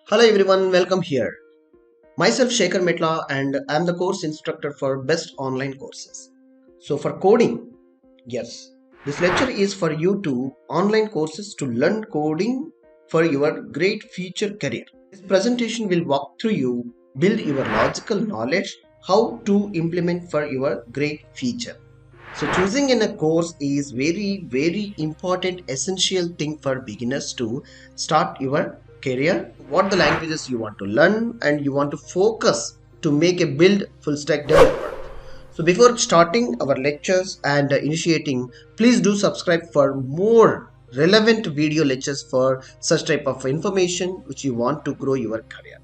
Hello everyone, welcome here. Myself Shekhar Metla and I am the course instructor for best online courses. So for coding, yes, this lecture is for you to online courses to learn coding for your great future career. This presentation will walk through you, build your logical knowledge, how to implement for your great future. So choosing in a course is very important essential thing for beginners to start your career. What the languages you want to learn and you want to focus to make a build full stack developer. So before starting our lectures and initiating, please do subscribe for more relevant video lectures for such type of information which you want to grow your career.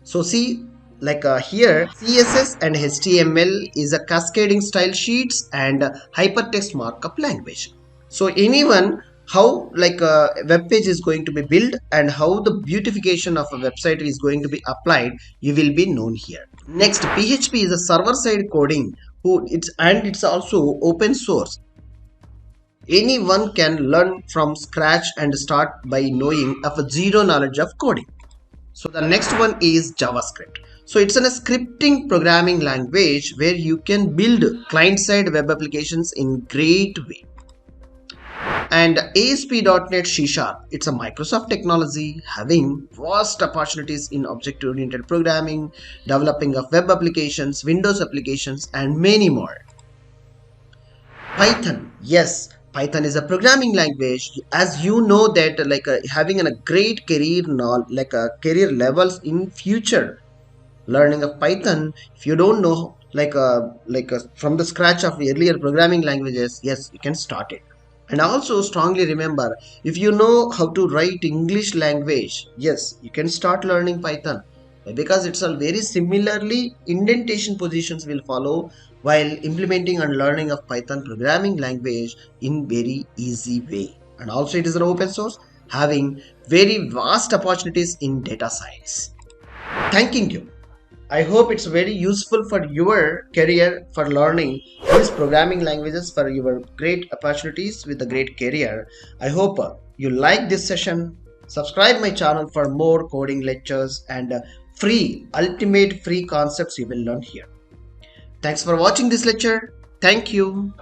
So see, here CSS and HTML is a cascading style sheets and hypertext markup language. So anyone how a web page is going to be built and how the beautification of a website is going to be applied, you will be known here. Next, PHP is a server side coding it's also open source. Anyone can learn from scratch and start by knowing of zero knowledge of coding. So the next one is JavaScript. So it's a scripting programming language where you can build client-side web applications in great way. And ASP.NET Csharp, it's a Microsoft technology having vast opportunities in object-oriented programming, developing of web applications, Windows applications, and many more. Python, yes, Python is a programming language, as you know that having a great career career levels in future. Learning of Python, if you don't know from the scratch of earlier programming languages, yes, you can start it. And also strongly remember, if you know how to write English language, yes, you can start learning Python, because it's a very similarly indentation positions will follow while implementing and learning of Python programming language in very easy way. And also it is an open source having very vast opportunities in data science. Thanking you. I hope it's very useful for your career for learning these programming languages for your great opportunities with a great career. I hope you like this session. Subscribe my channel for more coding lectures and ultimate free concepts you will learn here. Thanks for watching this lecture. Thank you.